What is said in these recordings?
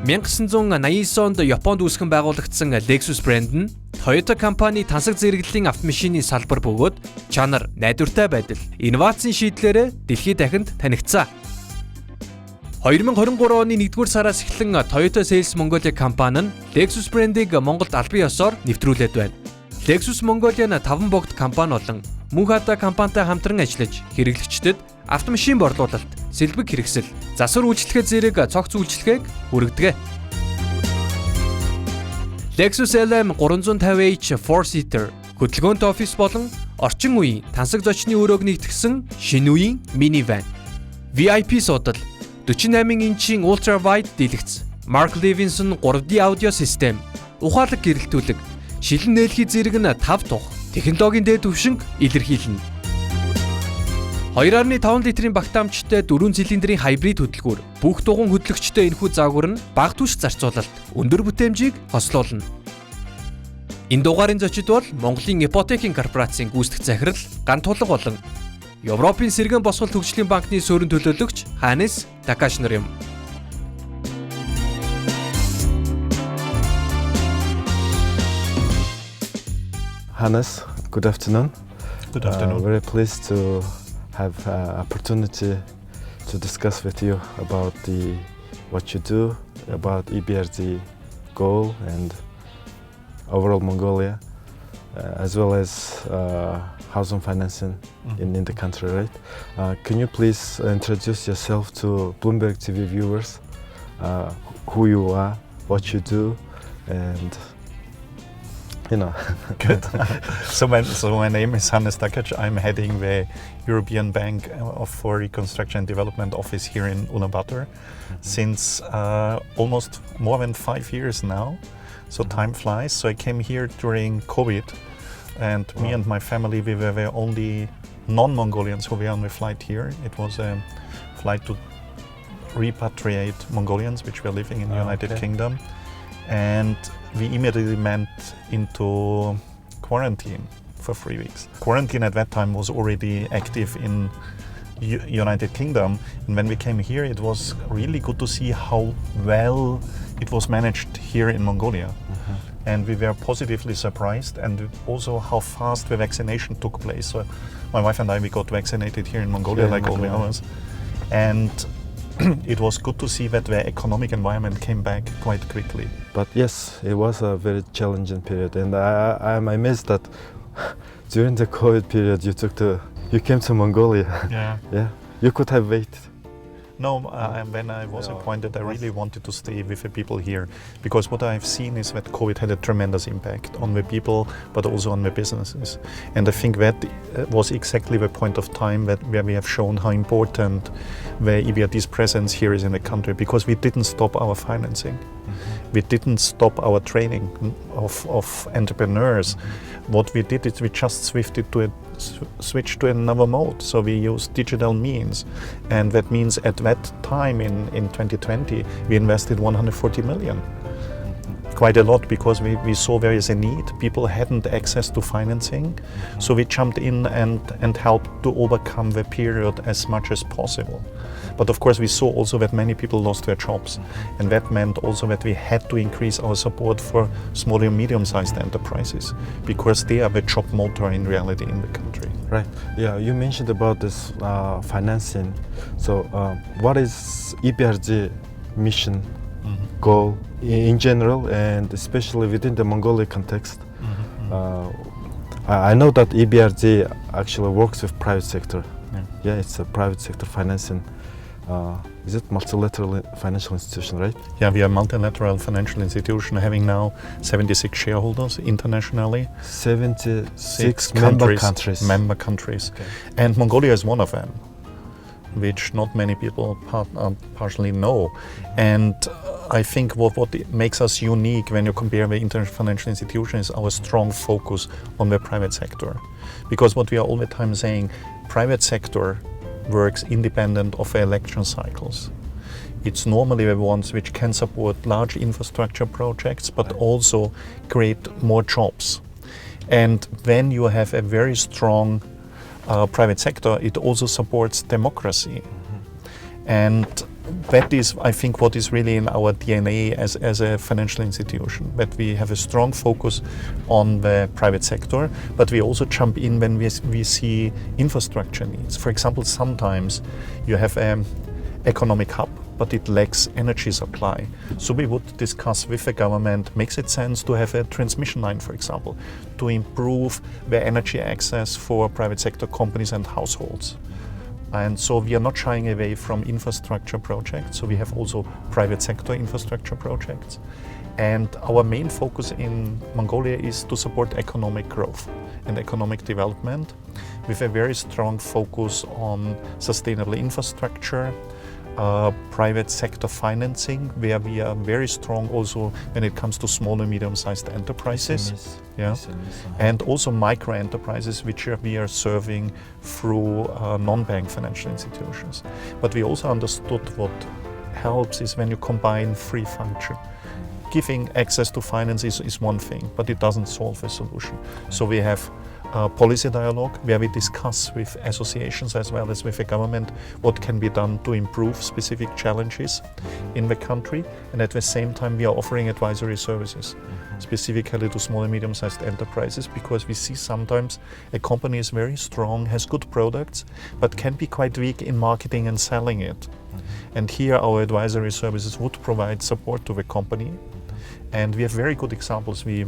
1989 онд Японд үүсгэн байгуулагдсан Lexus брэнд нь Toyota компани тансаг зэрэглэлийн автомашины салбар бөгөөд чанар, найдвартай байдал, инновацийн шийдлээрээ дэлхийд дахинд танигдсан. 2023 оны 1-р сараас эхлэн Toyota Sales Mongolia компани нь Lexus брэндийг Монголд албан ёсоор нэвтрүүлээд байна. Lexus Mongolia-ийн 5 богд компани болон мөн хата компанитай хамтран ажиллаж хэрэглэгчдэд автомашин борлуулалт, сэлбэг хэрэгсэл, засвар үйлчлэгээ зэрэг цогц үйлчлэгээг хүргэдэг. Lexus LM 350H 4-seater хөтлөгөөнт офис болон орчин үеийн тансаг зочны өрөөг нэгтгэсэн шинэ үеийн минивэн. VIP суудал, 48 инчийн ultra wide дэлгэц, Mark Levinson 3D аудио систем, ухаалаг гэрэлтүүлэг, шилэн нээлхий зэрэг нь 5 тух технологийн дээд түвшинг илэрхийлнэ. 2.5 литрийн багтаамжтай 4 цилиндрийн хайбрид хөдөлгүүр бүх дугуун хөдлөгчтэй энэхүү загвар нь бага түвш зарцуулалт, өндөр бүтээмжийг хослуулна. Энэ дугаарын зочид бол Монголын Ипотекийн Корпорацийн Гүйцэтгэх захирал Г.Гантулга болон Европын Сэргээн Босголт Хөгжлийн Банкны суурин төлөөлөгч Ханнес Такач нар юм. Hannес, good afternoon. Good afternoon. Very pleased to have opportunity to discuss with you about what you do, about EBRD goal and overall Mongolia, as well as housing financing in the country, right? Can you please introduce yourself to Bloomberg TV viewers, who you are, what you do, and Good. So my name is Hannes Takach. I'm heading the European Bank for Reconstruction and Development office here in Ulaanbaatar since almost more than 5 years now. So time flies. So I came here during COVID, and me and my family, we were the only non-Mongolians who were on the flight here. It was a flight to repatriate Mongolians which were living in the United Kingdom. And we immediately went into quarantine for 3 weeks. Quarantine at that time was already active in United Kingdom, and when we came here it was really good to see how well it was managed here in Mongolia. And we were positively surprised, and also how fast the vaccination took place. So my wife and I, we got vaccinated here in Mongolia like all the others. And it was good to see that the economic environment came back quite quickly. But yes, it was a very challenging period, and I'm amazed that during the COVID period you came to Mongolia. Yeah. You could have waited. No, when I was appointed, I really wanted to stay with the people here, because what I've seen is that COVID had a tremendous impact on the people, but also on the businesses. And I think that was exactly the point of time where we have shown how important the EBRD's presence here is in the country, because we didn't stop our financing. We didn't stop our training of entrepreneurs. What we did is we just switched to another mode. So we used digital means, and that means at that time in 2020 we invested 140 million. Quite a lot, because we saw there is a need. People hadn't access to financing, so we jumped in and helped to overcome the period as much as possible. But of course we saw also that many people lost their jobs, and that meant also that we had to increase our support for small and medium-sized enterprises, because they are the job motor in reality in the country. Right. Yeah, you mentioned about this financing. So what is EBRD mission, goal in general, and especially within the Mongolia context? I know that EBRD actually works with private sector. Yeah, it's a private sector financing. Is it multilateral financial institution, right? Yeah, we are a multilateral financial institution having now 76 shareholders internationally. 76 member countries. Okay. And Mongolia is one of them, which not many people partially know. And I think what makes us unique when you compare the international financial institutions is our strong focus on the private sector. Because what we are all the time saying, private sector works independent of the election cycles. It's normally the ones which can support large infrastructure projects, but also create more jobs. And when you have a very strong private sector, it also supports democracy. And that is, I think, what is really in our DNA as a financial institution, that we have a strong focus on the private sector, but we also jump in when we see infrastructure needs. For example, sometimes you have an economic hub, but it lacks energy supply. So we would discuss with the government, makes it sense to have a transmission line, for example, to improve the energy access for private sector companies and households. And so we are not shying away from infrastructure projects. So we have also private sector infrastructure projects. And our main focus in Mongolia is to support economic growth and economic development with a very strong focus on sustainable infrastructure, private sector financing, where we are very strong also when it comes to small and medium-sized enterprises. And also micro enterprises, which we are serving through non-bank financial institutions. But we also understood what helps is when you combine three functions. Giving access to finance is one thing, but it doesn't solve a solution. So we have policy dialogue where we discuss with associations as well as with the government what can be done to improve specific challenges in the country, and at the same time we are offering advisory services specifically to small and medium-sized enterprises, because we see sometimes a company is very strong, has good products, but can be quite weak in marketing and selling it. And here our advisory services would provide support to the company, and we have very good examples. We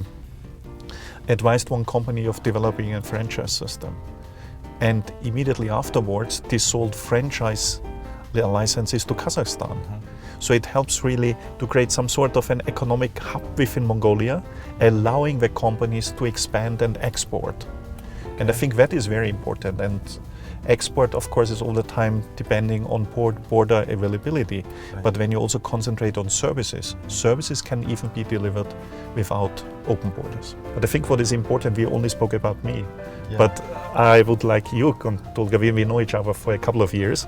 advised one company of developing a franchise system, and immediately afterwards they sold franchise licenses to Kazakhstan. So it helps really to create some sort of an economic hub within Mongolia, allowing the companies to expand and export. And I think that is very important. And export, of course, is all the time depending on border availability. But when you also concentrate on services, services can even be delivered without open borders. But I think what is important, we only spoke about me, but I would like you, Gontoulga, we know each other for a couple of years,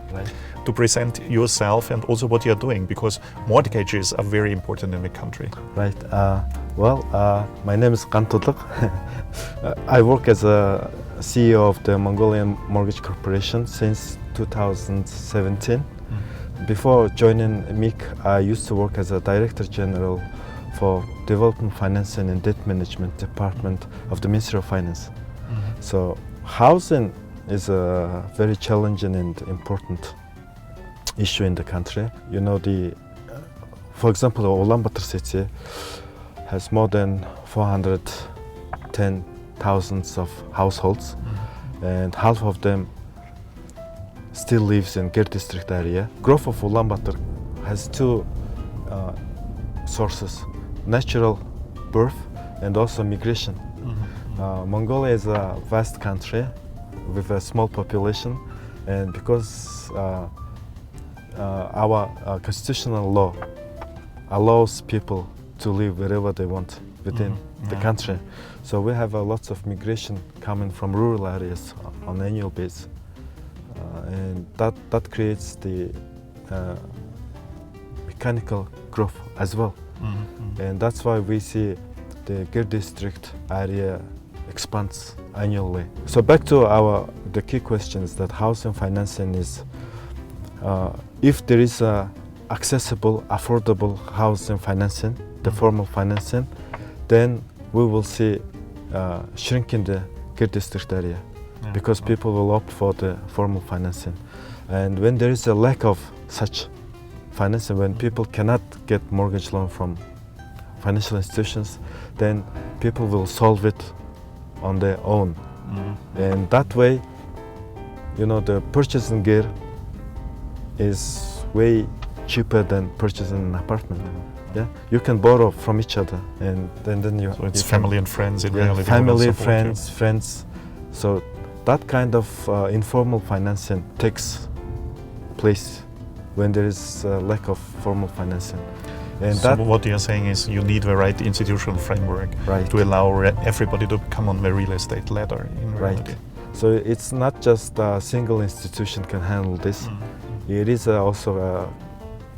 to present yourself and also what you're doing, because mortgages are very important in the country. Right. My name is B.Gantulga. I work as a CEO of the Mongolian Mortgage Corporation since 2017. Before joining MIC, I used to work as a Director General for Development Financing and Debt Management Department of the Ministry of Finance. So housing is a very challenging and important issue in the country. You know, for example, Ulaanbaatar city has more than 410,000 of households, and half of them still lives in Gir district area. Growth of Ulaanbaatar has two sources: natural birth and also migration. Mongolia is a vast country with a small population, and because our constitutional law allows people to live wherever they want within the country, so we have lots of migration coming from rural areas on annual basis, and that creates the mechanical growth as well. And that's why we see the Gir district area expands annually. So back to the key question is that housing financing is, if there is accessible, affordable housing financing, the formal financing, then we will see shrinking the Gir district area, because people will opt for the formal financing. And when there is a lack of such financing, when people cannot get mortgage loan from financial institutions, then people will solve it on their own. And that way, you know, the purchasing Gir is way cheaper than purchasing an apartment. You can borrow from each other, and then you. So it's family and friends in reality. Family, friends. So that kind of informal financing takes place when there is a lack of formal financing. And so what you're saying is you need the right institutional framework to allow everybody to come on the real estate ladder in reality. So it's not just a single institution can handle this. It is also a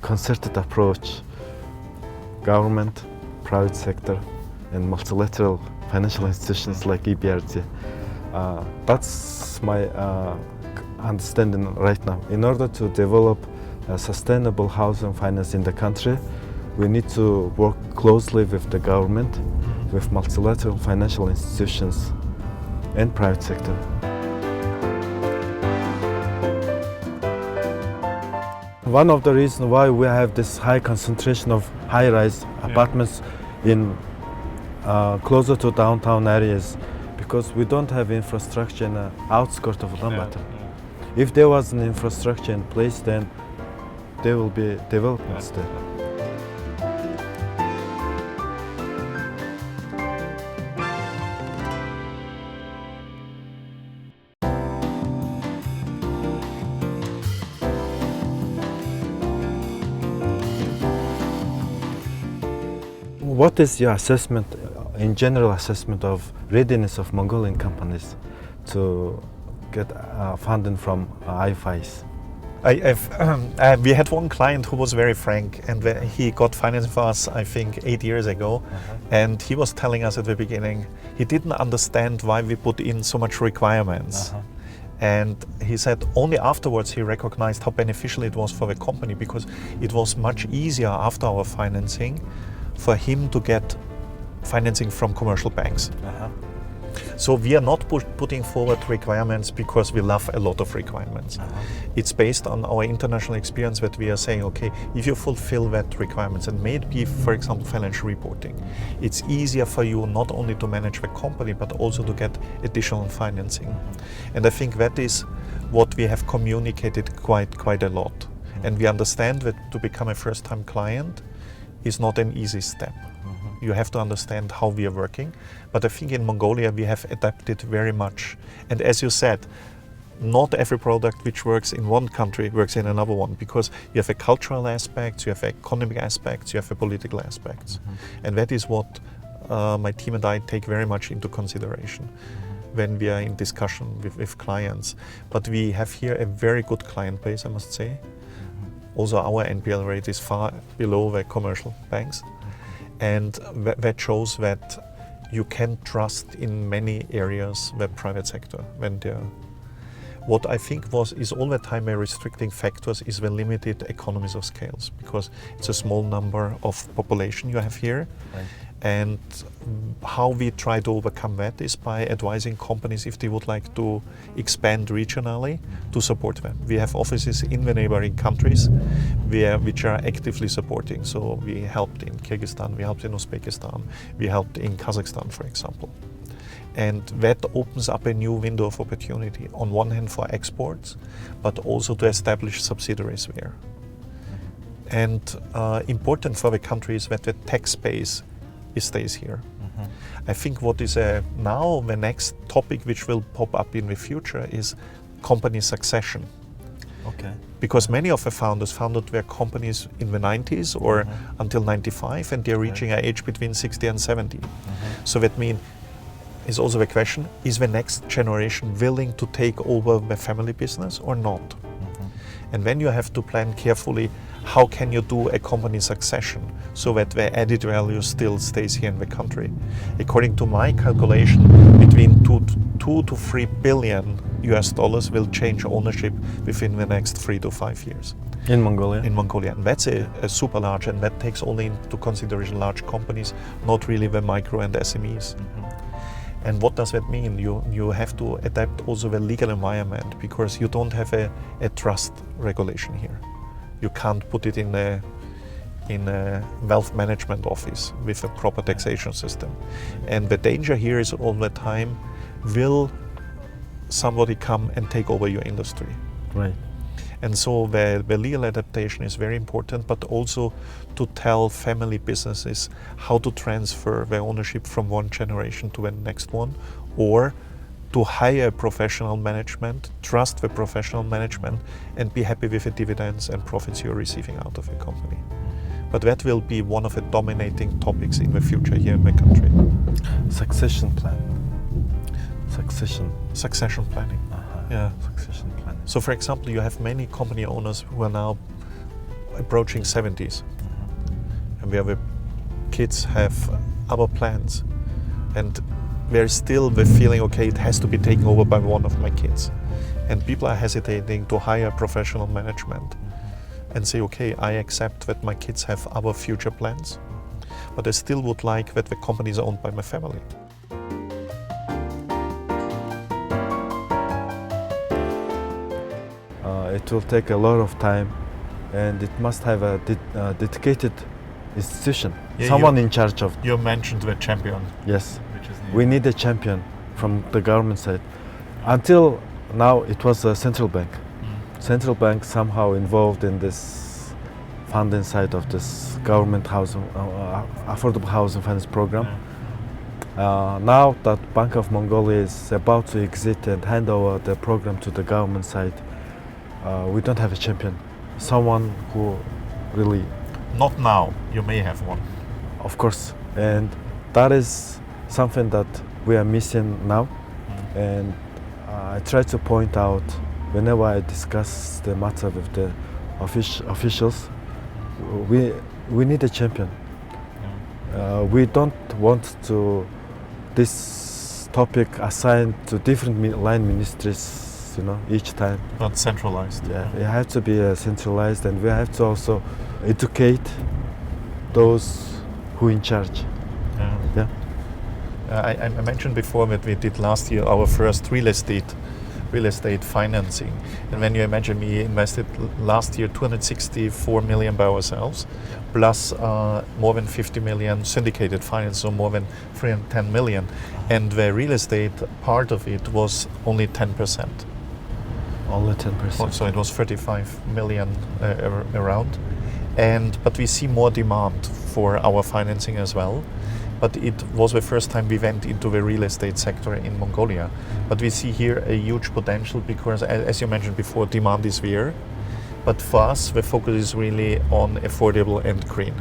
concerted approach. Government, private sector, and multilateral financial institutions like EBRD. That's my understanding right now. In order to develop sustainable housing finance in the country, we need to work closely with the government, with multilateral financial institutions and private sector. One of the reasons why we have this high concentration of high-rise apartments in closer to downtown areas, because we don't have infrastructure in the outskirts of Ulaanbaatar. If there was an infrastructure in place, then there will be developments there. What is your assessment, in general assessment of readiness of Mongolian companies to get funding from IFIs? We had one client who was very frank, and he got financing for us, I think, 8 years ago. And he was telling us at the beginning, he didn't understand why we put in so much requirements. And he said only afterwards he recognized how beneficial it was for the company, because it was much easier after our financing for him to get financing from commercial banks. So we are not putting forward requirements because we love a lot of requirements. It's based on our international experience that we are saying, okay, if you fulfill that requirements, and maybe, for example, financial reporting, it's easier for you not only to manage the company, but also to get additional financing. And I think that is what we have communicated quite a lot. And we understand that to become a first-time client is not an easy step. You have to understand how we are working. But I think in Mongolia we have adapted very much. And as you said, not every product which works in one country works in another one, because you have a cultural aspect, you have economic aspects, you have a political aspects. And that is what my team and I take very much into consideration when we are in discussion with clients. But we have here a very good client base, I must say. Also, our NPL rate is far below the commercial banks. And that shows that you can trust in many areas the private sector. What I think is all the time a restricting factors is the limited economies of scales, because it's a small number of population you have here. Right. And how we try to overcome that is by advising companies, if they would like to expand regionally, to support them. We have offices in the neighboring countries which are actively supporting. So we helped in Kyrgyzstan, we helped in Uzbekistan, we helped in Kazakhstan, for example. And that opens up a new window of opportunity, on one hand for exports, but also to establish subsidiaries there. And important for the country is that the tax base stays here. I think what is now the next topic which will pop up in the future is company succession. Okay. Because many of the founders founded their companies in the 90s or until 95, and they're reaching an age between 60 and 70. So that means, is also the question, is the next generation willing to take over the family business or not? And then you have to plan carefully, how can you do a company succession so that the added value still stays here in the country? According to my calculation, between 2 to 3 billion US dollars will change ownership within the next 3 to 5 years. In Mongolia? In Mongolia. And that's a super large, and that takes only into consideration large companies, not really the micro and SMEs. And what does that mean? You have to adapt also the legal environment, because you don't have a trust regulation here. You can't put it in a wealth management office with a proper taxation system. And the danger here is all the time, will somebody come and take over your industry? Right. And so the legal adaptation is very important, but also to tell family businesses how to transfer their ownership from one generation to the next one, or to hire professional management, trust the professional management, and be happy with the dividends and profits you're receiving out of a company. But that will be one of the dominating topics in the future here in the country. Succession plan. Succession planning. Yeah. Succession planning. So, for example, you have many company owners who are now approaching 70s, and where the kids have other plans, and there's still the feeling, okay, it has to be taken over by one of my kids, and people are hesitating to hire professional management. and say, okay, I accept that my kids have other future plans, but I still would like that the company is owned by my family. It will take a lot of time, and it must have a dedicated institution, someone in charge of. You mentioned the champion. Yes, we need a champion from the government side. Until now, it was a central bank. Central bank somehow involved in this funding side of this government housing, affordable housing finance program. Now that Bank of Mongolia is about to exit and hand over the program to the government side, we don't have a champion, someone who really. Not now, you may have one. Of course, and that is something that we are missing now, and I try to point out whenever I discuss the matter with the officials, we need a champion. We don't want to this topic assigned to different line ministries, each time. Not centralized. Yeah, it has to be centralized, and we have to also educate those who in charge. I mentioned before that we did last year our first real estate financing, and when you imagine we invested last year 264 million by ourselves, plus more than 50 million syndicated finance, so more than 310 million, and the real estate part of it was only 10%. Only 10%. So it was 35 million around, but we see more demand for our financing as well. But it was the first time we went into the real estate sector in Mongolia. But we see here a huge potential because, as you mentioned before, demand is there. But for us, the focus is really on affordable and green.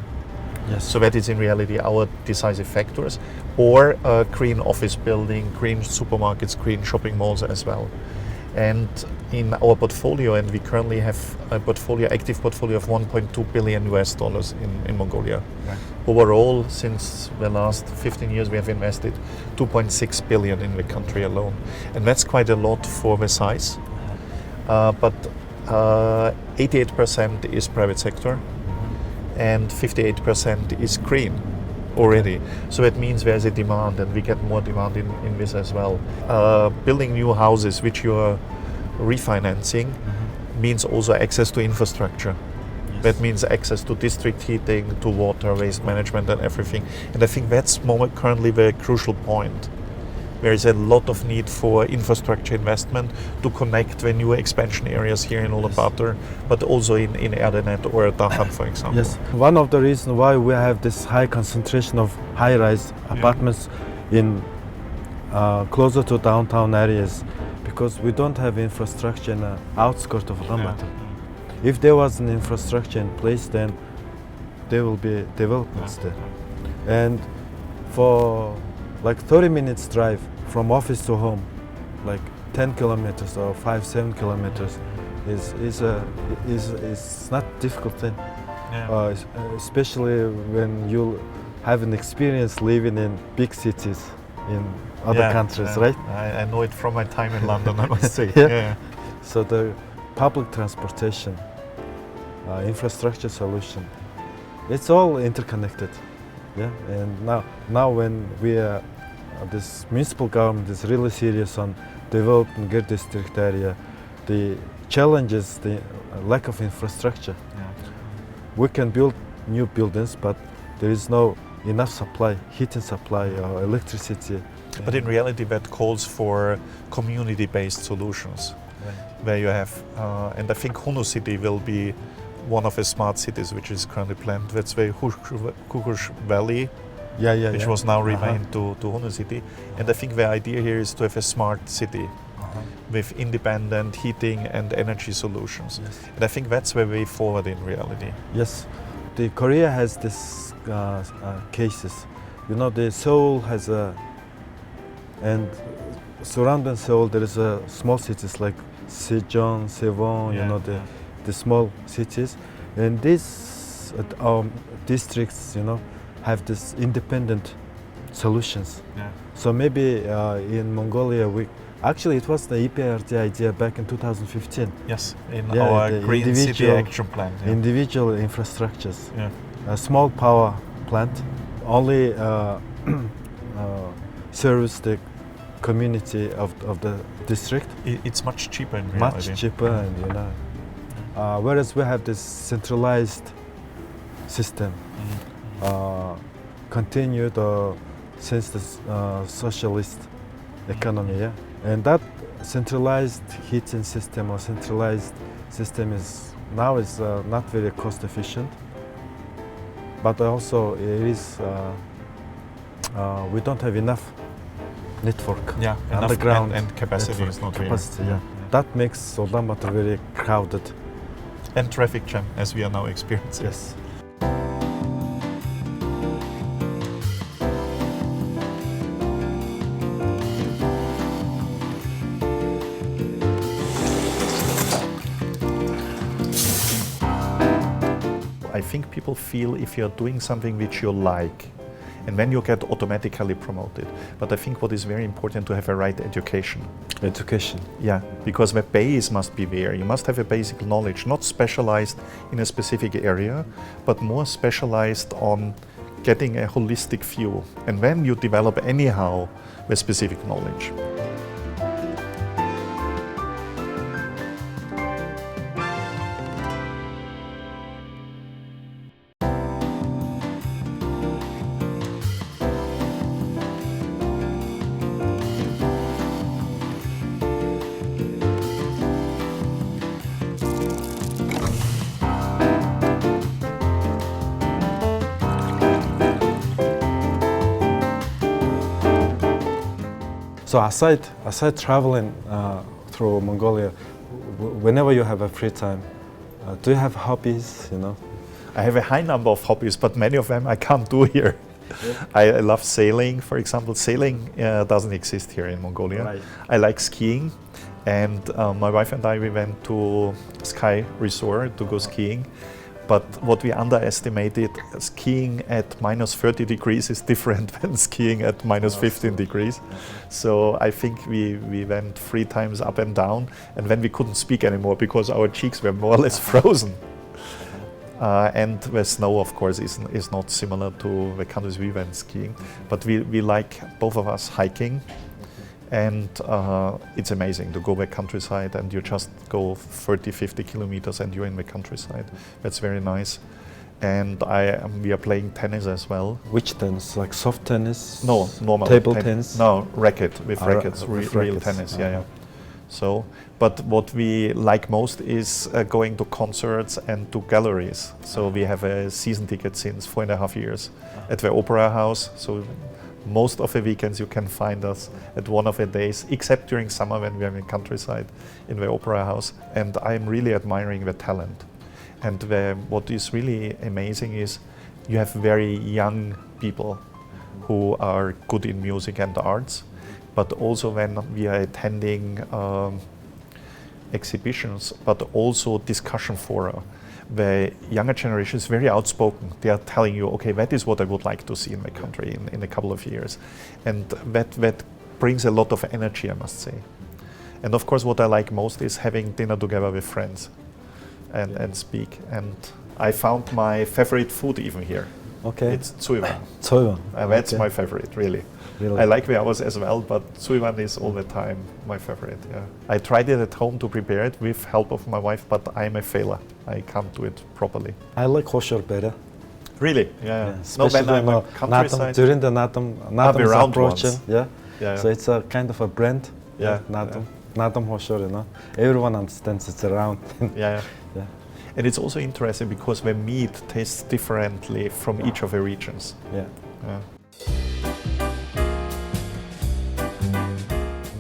Yes. So that is in reality our decisive factors, or green office building, green supermarkets, green shopping malls as well. And in our portfolio, and we currently have a active portfolio of $1.2 billion in Mongolia. Right. Overall, since the last 15 years, we have invested 2.6 billion in the country alone. And that's quite a lot for the size. But 88% is private sector, and 58% is green already. So that means there's a demand, and we get more demand in this as well. Building new houses, which you are refinancing, means also access to infrastructure. Yes. That means access to district heating, to water, waste management, and everything. And I think that's currently the crucial point. There is a lot of need for infrastructure investment to connect the new expansion areas here in Ulaanbaatar, but also in Erdenet or Dachan, for example. Yes, one of the reasons why we have this high concentration of high-rise apartments in closer to downtown areas, because we don't have infrastructure in the outskirts of Ulaanbaatar. If there was an infrastructure in place, then there will be developments there. And for like 30 minutes drive from office to home, like 10 kilometers or 7 kilometers, is not a difficult thing. Especially when you have an experience living in big cities in other countries, right? I know it from my time in London, I must say. So the public transportation, infrastructure solution, it's all interconnected. And now when we are, this municipal government is really serious on developing Gir district area, the challenge is the lack of infrastructure. We can build new buildings, but there is no enough supply, heating supply or electricity. But in reality, that calls for community-based solutions, where you have, and I think Hunu city will be one of the smart cities which is currently planned. That's the Kukush Valley, which was now renamed to Hunu city. And I think the idea here is to have a smart city with independent heating and energy solutions. And I think that's the way forward in reality. Yes, Korea has this cases. The Seoul has and surrounding Seoul there is small cities like Sejong, Sewon, the small cities, and these districts, have this independent solutions. So maybe in Mongolia Actually, it was the EBRD idea back in 2015. Yes, in Yeah, our the Green City individual- Action Plan. Yeah. Individual infrastructures. Yeah. A small power plant only serves the community of the district. It's much cheaper in reality. Much cheaper, and whereas we have this centralized system continued since the socialist economy, yeah, and that centralized heating system or centralized system is now not very cost efficient, but also it is we don't have enough network. Yeah, underground and capacity network is not capacity, there. yeah. That makes Ulaanbaatar very crowded. And traffic jam, as we are now experiencing. Yes. I think people feel if you're doing something which you like, and then you get automatically promoted. But I think what is very important to have a right education. Education. Yeah, because the base must be there. You must have a basic knowledge, not specialized in a specific area, but more specialized on getting a holistic view. And then you develop anyhow the specific knowledge. So aside traveling through Mongolia, whenever you have a free time, do you have hobbies? I have a high number of hobbies, but many of them I can't do here. Yeah. I love sailing, for example. Sailing doesn't exist here in Mongolia. Right. I like skiing, and my wife and I, we went to Sky Resort to go skiing. But what we underestimated, skiing at minus 30 degrees is different than skiing at minus 15 degrees. So I think we went 3 times up and down, and then we couldn't speak anymore because our cheeks were more or less frozen. And the snow, of course, is not similar to the countries we went skiing. But we like, both of us, hiking. And it's amazing to go back countryside and you just go 30, 50 kilometers and you're in the countryside. That's very nice. And we are playing tennis as well. Which tennis? Like soft tennis? No, normal. Table tennis? No, racket, with rackets, with real rackets. tennis, yeah. So, but what we like most is going to concerts and to galleries. So we have a season ticket since 4.5 years at the Opera House. So most of the weekends you can find us at one of the days, except during summer when we are in countryside in the Opera House. And I'm really admiring the talent. And what is really amazing is you have very young people who are good in music and arts, but also when we are attending exhibitions, but also discussion fora. The younger generation is very outspoken. They are telling you, okay, that is what I would like to see in my country in a couple of years. And that brings a lot of energy, I must say. And of course, what I like most is having dinner together with friends and speak. And I found my favorite food even here. Okay. It's suivan. Suivan. That's my favorite, really. Really? I like the others as well, but suivan is all the time my favorite. Yeah. I tried it at home to prepare it with help of my wife, but I'm a failure. I can't do it properly. I like kosher better. Really? Yeah. No, Especially when I'm on countryside. during the Nadam is round approaching. ones. Yeah. So it's a kind of a brand. Yeah. Nadam. Nadam kosher, Everyone understands it's around. Yeah. Yeah. And it's also interesting because the meat tastes differently from each of the regions. Yeah.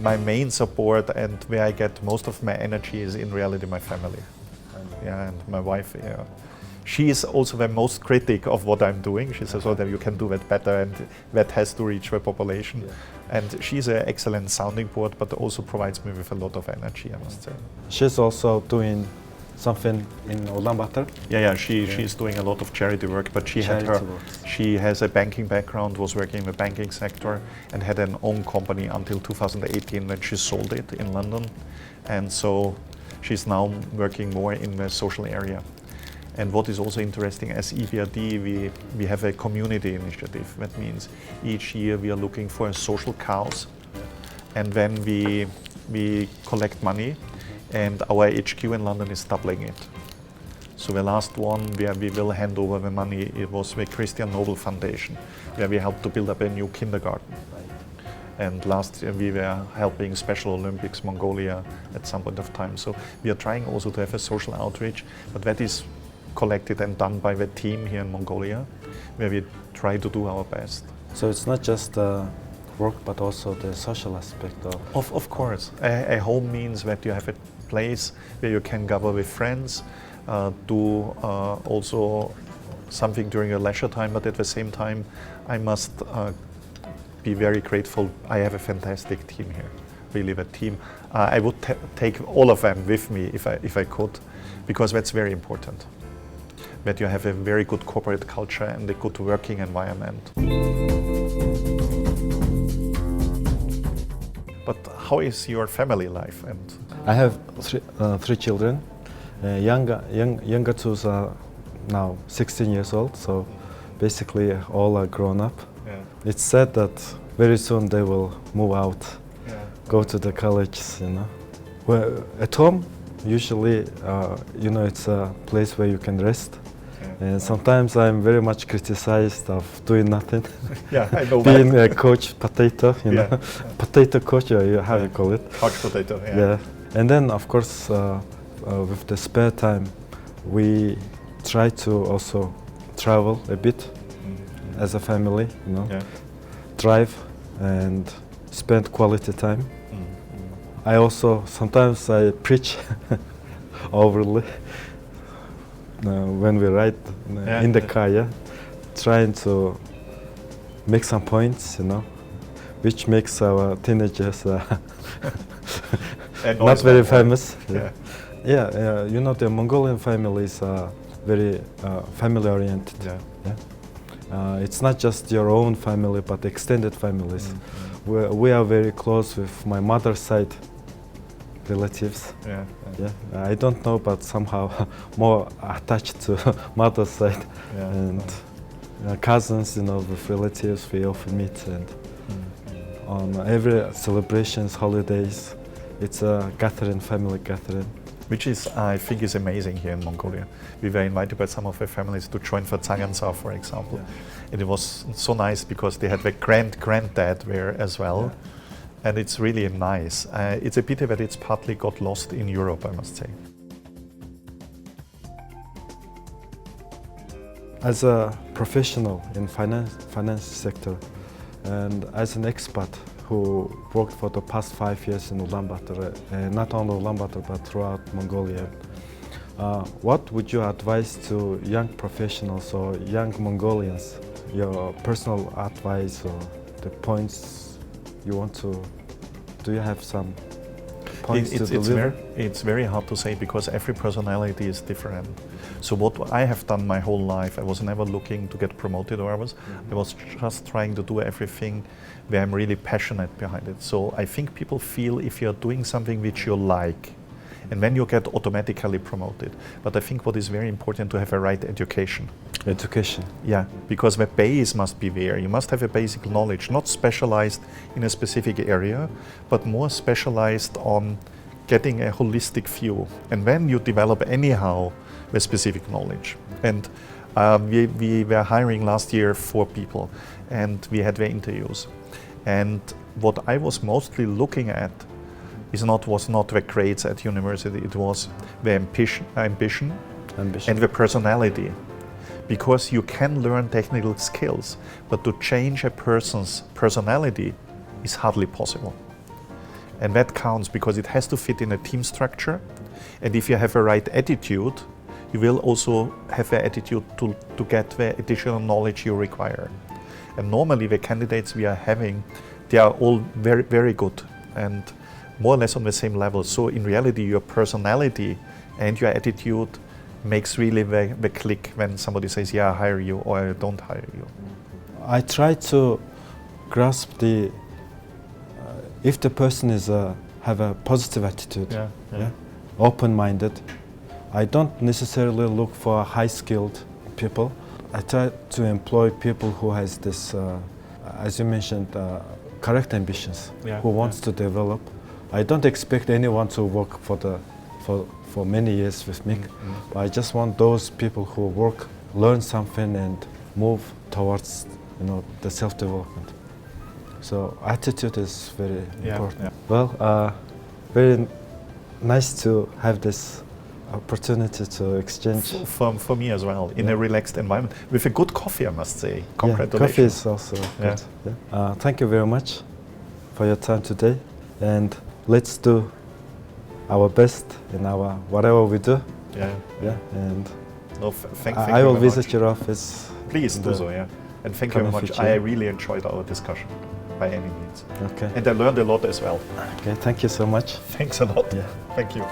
My main support and where I get most of my energy is in reality my family. Yeah, and my wife. Yeah. She is also the most critic of what I'm doing. She says, "Oh, that you can do that better, and that has to reach the population." Yeah. And she's an excellent sounding board, but also provides me with a lot of energy, I must say. She's also doing something in Ulaanbaatar? Yeah, she's doing a lot of charity work, but she has a banking background, was working in the banking sector, and had an own company until 2018 when she sold it in London, and so she's now working more in the social area. And what is also interesting, as EBRD, we have a community initiative. That means each year we are looking for a social cause, and then we collect money, and our HQ in London is doubling it. So the last one where we will hand over the money, it was the Christian Nobel Foundation, where we helped to build up a new kindergarten. And last year we were helping Special Olympics Mongolia at some point of time. So we are trying also to have a social outreach, but that is collected and done by the team here in Mongolia, where we try to do our best. So it's not just work, but also the social aspect Of course. A home means that you have a place where you can gather with friends, do also something during your leisure time, but at the same time I must be very grateful. I have a fantastic team here, really the team. I would take all of them with me if I could, because that's very important, that you have a very good corporate culture and a good working environment. But how is your family life? And I have three children. Younger two are now 16 years old, so basically all are grown up. yeah, It's sad that very soon they will move out, yeah, go to the colleges, you know. Well, at home, usually, it's a place where you can rest. And sometimes I'm very much criticized of doing nothing. yeah, I know Being that. a coach potato, Yeah. potato coach, or how you call it. Couch potato. Yeah. Yeah. And then, of course, with the spare time, we try to also travel a bit as a family, Yeah. drive and spend quality time. I also, sometimes I preach overly when we ride in the car, trying to make some points, which makes our teenagers not very famous. The Mongolian families are very family oriented. Yeah. It's not just your own family, but extended families. We are very close with my mother's side relatives. I don't know, but somehow more attached to mother's side. And cousins, with relatives, we often meet, and on every celebrations, holidays, it's a gathering, family gathering. Which is, I think, is amazing here in Mongolia. We were invited by some of the families to join for Tsangansa, for example. And it was so nice because they had their granddad there as well. And it's really nice. It's a pity that it's partly got lost in Europe, I must say. As a professional in finance sector, and as an expert who worked for the past 5 years in Ulaanbaatar, not only Ulaanbaatar but throughout Mongolia, what would you advise to young professionals or young Mongolians? Your personal advice or the points you want to? Do you have some points to deliver? It's very hard to say because every personality is different. So what I have done my whole life, I was never looking to get promoted, or I was just trying to do everything where I'm really passionate behind it. So I think people feel if you're doing something which you like, and then you get automatically promoted. But I think what is very important to have a right education. Education. Yeah, because the base must be there. You must have a basic knowledge, not specialized in a specific area, but more specialized on getting a holistic view. And then you develop anyhow the specific knowledge. And we were hiring last year 4 people, and we had the interviews. And what I was mostly looking at was not the grades at university, it was the ambition and the personality. Because you can learn technical skills, but to change a person's personality is hardly possible. And that counts because it has to fit in a team structure. And if you have a right attitude, you will also have the attitude to get the additional knowledge you require. And normally the candidates we are having, they are all very, very good and more or less on the same level. So in reality, your personality and your attitude makes really the click when somebody says, yeah, I hire you, or I don't hire you? I try to grasp the if the person is have a positive attitude, open-minded. I don't necessarily look for high-skilled people. I try to employ people who has this, as you mentioned, correct ambitions, who wants to develop. I don't expect anyone to work for many years with me. But I just want those people who work, learn something, and move towards the self-development. So attitude is very important. Yeah. Well, very nice to have this opportunity to exchange. For me as well, in a relaxed environment, with a good coffee, I must say. Congratulations. Coffee is also good. Yeah. Thank you very much for your time today, and let's do our best in our whatever we do. And I will visit your office. Please do so, and thank you very much. I really enjoyed our discussion, by any means. Okay. And I learned a lot as well. Okay, thank you so much. Thanks a lot. Yeah. Thank you.